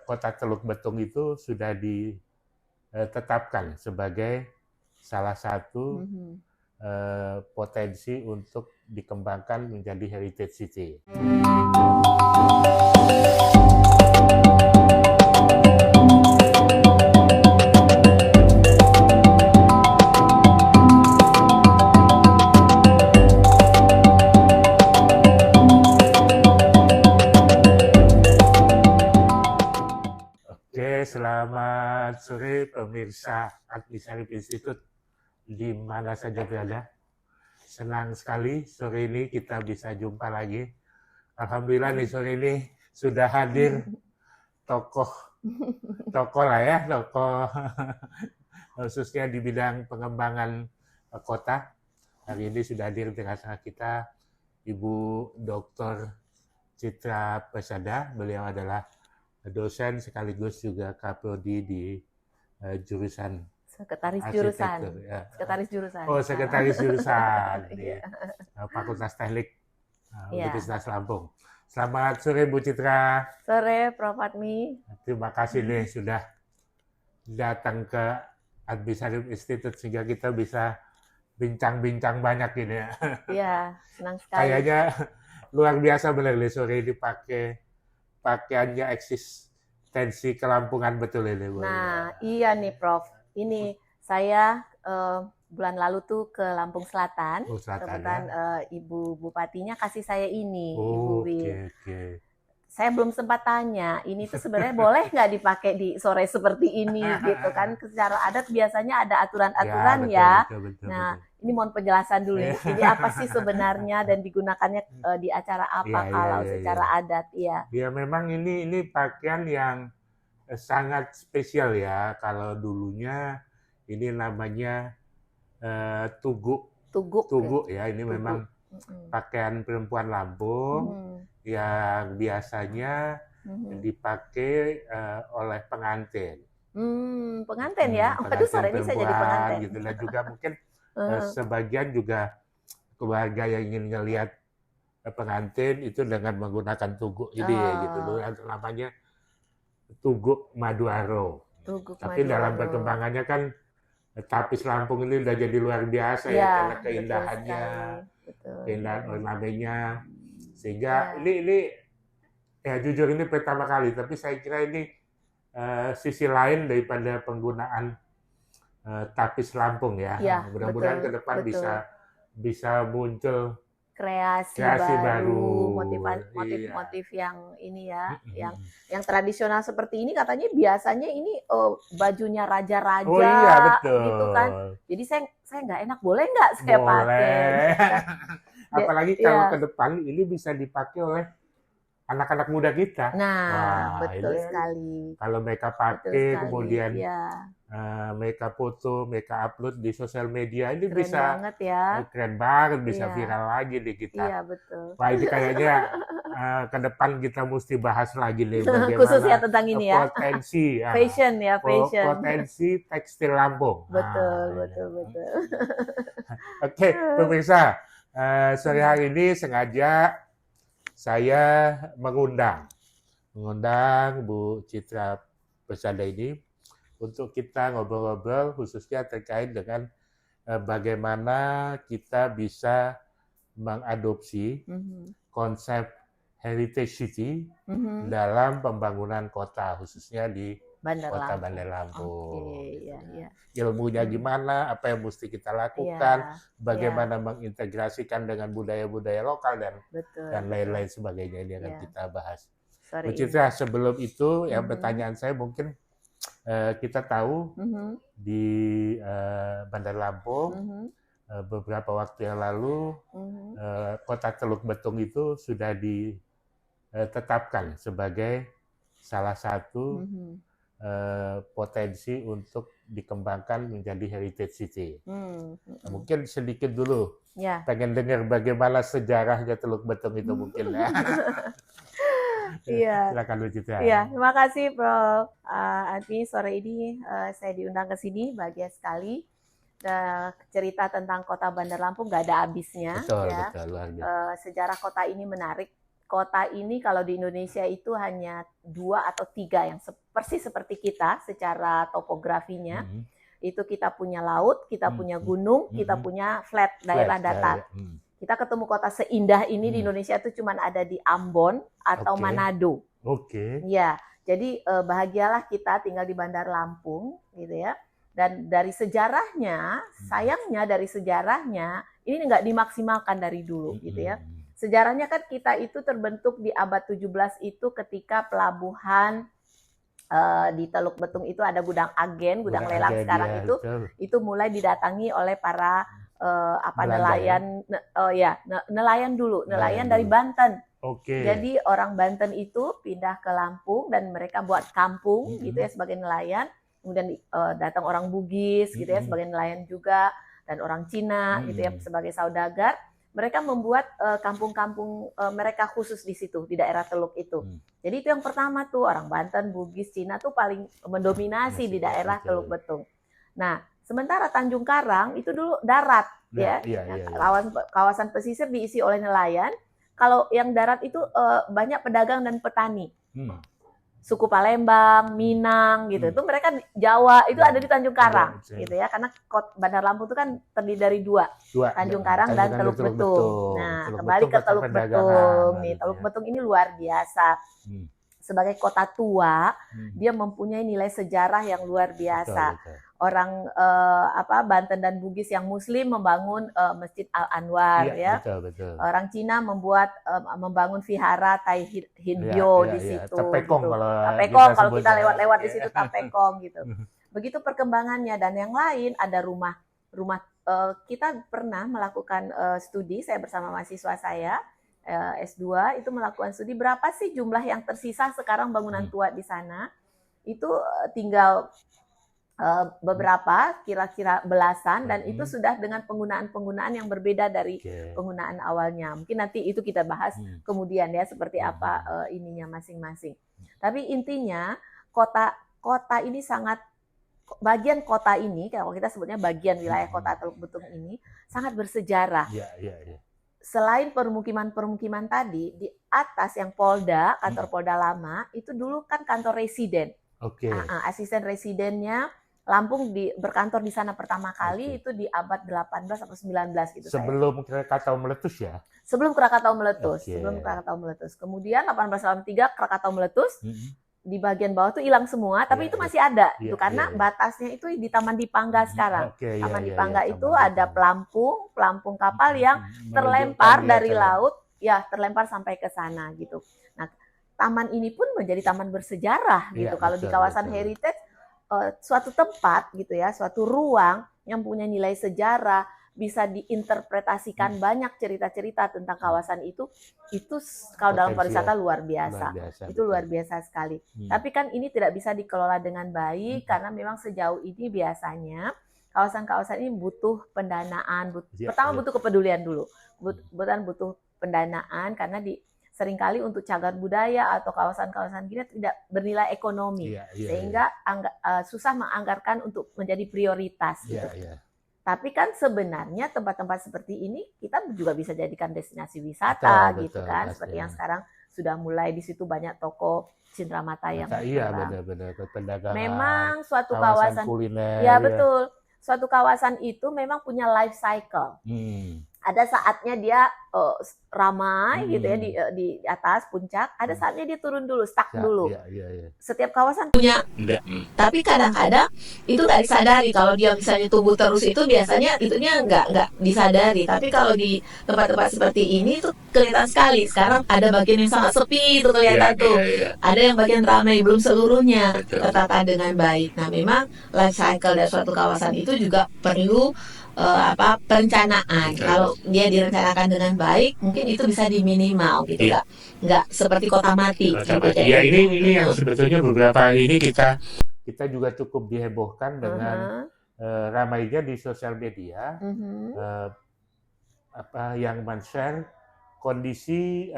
Kota Teluk Betung itu sudah ditetapkan sebagai salah satu potensi untuk dikembangkan menjadi heritage city. Oke, selamat sore pemirsa Admisarif Institute di mana saja berada. Senang sekali sore ini kita bisa jumpa lagi. Alhamdulillah nih sore ini sudah hadir tokoh lah ya, tokoh khususnya di bidang pengembangan kota. Hari ini sudah hadir dengan kita Ibu Dr. Citra Pesada. Beliau adalah dosen sekaligus juga kaprodi di jurusan Sekretaris arsitektur. jurusan. Ya. Sekretaris jurusan. Oh, sekretaris jurusan di Iya. Fakultas Teknik Iya. Universitas Lampung. Selamat sore Bu Citra. Sore Prof. Admi. Terima kasih nih sudah datang ke Admisarif Institute sehingga kita bisa bincang-bincang banyak ini ya. Iya, senang sekali. Kayaknya luar biasa benar nih sore ini pakaiannya eksistensi kelampungan betul ini Bu. Nah, iya nih Prof. Ini saya bulan lalu tuh ke Lampung Selatan. Oh, Selatan, Kebetulan Ibu Bupatinya kasih saya ini, Ibu Oh, Wi. oke. Saya belum sempat tanya, ini tuh sebenarnya boleh nggak dipakai di sore seperti ini gitu kan? Secara adat biasanya ada aturan-aturan ya. Betul, Nah, ini mohon penjelasan dulu nih. Ini apa sih sebenarnya dan digunakannya di acara apa Iya, kalau iya, secara adat ya? Ya memang ini pakaian yang sangat spesial ya. Kalau dulunya ini namanya tugu ya. Ini Tugu. memang pakaian perempuan Lampung yang biasanya dipakai oleh pengantin. Pengantin ya? Waduh, sore ini saya jadi pengantin. Gitu. Dan juga mungkin sebagian juga keluarga yang ingin ngelihat pengantin itu dengan menggunakan tugu ini gitu loh, namanya tugu Maduaro. Tapi dalam perkembangannya kan tapis Lampung ini udah jadi luar biasa ya karena keindahannya, keindahan ornamennya, sehingga ini ya jujur ini pertama kali, tapi saya kira ini sisi lain daripada penggunaan tapis Lampung ya. Mudah-mudahan ke depan bisa muncul kreasi baru, motif yang ini ya, yang tradisional seperti ini katanya biasanya ini bajunya raja-raja, oh, iya, betul. gitu kan. Jadi saya nggak enak, boleh nggak saya pakai? Apalagi kalau ke depan ini bisa dipakai oleh anak-anak muda kita. Nah, betul sekali. Kalau mereka pakai kemudian mereka foto, mereka upload di sosial media, ini keren bisa banget ya. Keren banget, bisa viral lagi nih kita. Iya, betul. Wah, ini kayaknya ke depan kita mesti bahas lagi nih bagaimana khususnya tentang ini ya. Potensi fashion ya, fashion. Potensi tekstil Lampung. Betul. Oke, pemirsa, sore hari ini sengaja saya mengundang Bu Citra Pesada ini untuk kita ngobrol-ngobrol khususnya terkait dengan bagaimana kita bisa mengadopsi konsep heritage city dalam pembangunan kota khususnya di Kota Bandar Lampung. Iya. Ilmunya gimana, apa yang mesti kita lakukan, bagaimana mengintegrasikan dengan budaya-budaya lokal dan lain-lain sebagainya, ini akan kita bahas. Bu Citra, sebelum itu yang pertanyaan saya mungkin kita tahu di Bandar Lampung beberapa waktu yang lalu Kota Teluk Betung itu sudah ditetapkan sebagai salah satu potensi untuk dikembangkan menjadi heritage city. Mungkin sedikit dulu, pengen dengar bagaimana sejarahnya Teluk Betung itu mungkin ya. Iya. Silakan Bu Citra. Iya, terima kasih Prof. Admi. Sore ini saya diundang ke sini, bahagia sekali. Cerita tentang Kota Bandar Lampung nggak ada habisnya. Betul, ya. luar biasa. Sejarah kota ini menarik. kota ini kalau di Indonesia itu hanya 2 atau 3 yang persis seperti kita secara topografinya. Itu kita punya laut, kita punya gunung, kita punya flat, daerah datar. Kita ketemu kota seindah ini di Indonesia itu cuma ada di Ambon atau Manado. Ya, jadi bahagialah kita tinggal di Bandar Lampung, gitu ya. Dan dari sejarahnya, sayangnya dari sejarahnya ini nggak dimaksimalkan dari dulu, gitu ya. Sejarahnya kan kita itu terbentuk di abad 17 itu ketika pelabuhan di Teluk Betung itu ada gudang agen, gudang lelang sekarang itu mulai didatangi oleh para nelayan, nelayan dulu, nelayan dari Banten. Jadi orang Banten itu pindah ke Lampung dan mereka buat kampung gitu ya sebagai nelayan. Kemudian datang orang Bugis gitu ya sebagai nelayan juga, dan orang Cina gitu ya sebagai saudagar. Mereka membuat kampung-kampung mereka khusus di situ, di daerah Teluk itu. Jadi itu yang pertama tuh, orang Banten, Bugis, Cina tuh paling mendominasi di daerah Teluk Betung. Nah, sementara Tanjung Karang itu dulu darat, kawasan pesisir diisi oleh nelayan. Kalau yang darat itu banyak pedagang dan petani. Suku Palembang, Minang gitu. Itu mereka Jawa itu ada di Tanjung Karang gitu ya. Karena Bandar Lampung itu kan terdiri dari 2, Tanjung Karang dan Teluk Betung. Nah, kembali ke Teluk Betung nih. Teluk Betung ini luar biasa. Sebagai kota tua, dia mempunyai nilai sejarah yang luar biasa. Orang Banten dan Bugis yang Muslim membangun Masjid Al-Anwar ya. Orang Cina membangun vihara Tai Hinbyo di situ. Tapekong gitu. Kalau kita lewat-lewat di situ Tapekong gitu. Begitu perkembangannya, dan yang lain ada rumah kita pernah melakukan studi, saya bersama mahasiswa saya S2 itu melakukan studi berapa sih jumlah yang tersisa sekarang bangunan tua di sana. Itu tinggal beberapa, kira-kira belasan, dan itu sudah dengan penggunaan yang berbeda dari penggunaan awalnya. Mungkin nanti itu kita bahas kemudian ya seperti apa ininya masing-masing. Tapi intinya kota ini bagian kota ini, kalau kita sebutnya bagian wilayah kota Teluk Betung ini sangat bersejarah. Selain permukiman tadi, di atas yang Polda, kantor Polda lama, itu dulu kan kantor residen. Asisten residennya Lampung berkantor di sana pertama kali itu di abad 18 atau 19 gitu. Sebelum Krakatau meletus ya? Sebelum Krakatau meletus. Kemudian 1883 Krakatau meletus. Di bagian bawah tuh hilang semua, tapi itu masih ada. Itu karena batasnya itu di Taman Dipangga sekarang. Taman Dipangga itu ada pelampung kapal yang terlempar dari laut, terlempar sampai ke sana gitu. Nah, taman ini pun menjadi taman bersejarah gitu. Kalau di kawasan heritage, suatu tempat gitu ya, suatu ruang yang punya nilai sejarah, bisa diinterpretasikan banyak cerita-cerita tentang kawasan itu kalau dalam pariwisata luar biasa. Itu luar biasa sekali. Tapi kan ini tidak bisa dikelola dengan baik karena memang sejauh ini biasanya kawasan-kawasan ini butuh pendanaan. Pertama butuh kepedulian dulu. Butuh pendanaan karena seringkali untuk cagar budaya atau kawasan-kawasan gini tidak bernilai ekonomi. Sehingga susah menganggarkan untuk menjadi prioritas gitu. Tapi kan sebenarnya tempat-tempat seperti ini kita juga bisa jadikan destinasi wisata gitu kan. Seperti yang sekarang sudah mulai di situ banyak toko cindramata yang benar-benar perdagangan. Memang suatu kawasan kuliner. Ya betul. Suatu kawasan itu memang punya life cycle. Ada saatnya dia ramai gitu ya di atas puncak, ada saatnya dia turun dulu, stuck dulu. Setiap kawasan punya. Tapi kadang-kadang itu nggak disadari. Kalau dia misalnya tumbuh terus itu biasanya itunya nggak disadari. Tapi kalau di tempat-tempat seperti ini tuh kelihatan sekali. Sekarang ada bagian yang sangat sepi itu kelihatan tuh. Ada yang bagian ramai, belum seluruhnya tertata dengan baik. Nah, memang life cycle dari suatu kawasan itu juga perlu perencanaan. Kalau dia direncanakan dengan baik, mungkin itu bisa diminimal gitu, nggak seperti kota mati. Ya ini yang sebetulnya beberapa hari ini kita juga cukup dihebohkan dengan ramainya di sosial media yang men-share kondisi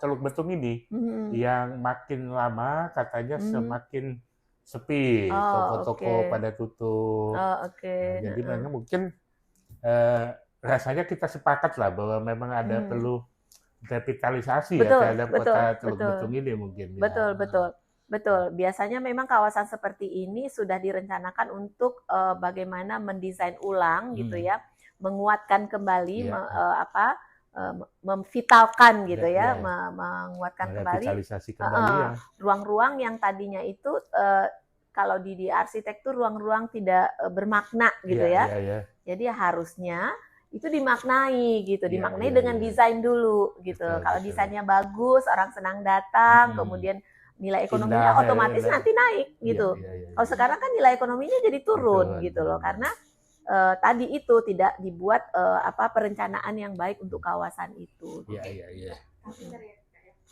Teluk Betung ini yang makin lama katanya semakin sepi, toko-toko pada tutup. Jadi memang mungkin rasanya kita sepakat lah bahwa memang ada perlu revitalisasi Betul, ya terhadap betul, kota betul. Teluk Betung ini mungkin. Betul, Ya. betul. Betul, biasanya memang kawasan seperti ini sudah direncanakan untuk bagaimana mendesain ulang gitu ya, menguatkan kembali, memvitalkan gitu ya, menguatkan kembali Revitalisasi kembali ya. ruang-ruang yang tadinya itu kalau di arsitektur ruang-ruang tidak bermakna gitu ya. Jadi harusnya itu dimaknai gitu, dimaknai dengan desain dulu gitu. Kalau desainnya bagus, orang senang datang, kemudian nilai ekonominya otomatis nanti naik gitu. Kalau sekarang kan nilai ekonominya jadi turun gitu loh, karena tadi itu tidak dibuat perencanaan yang baik untuk kawasan itu. Iya.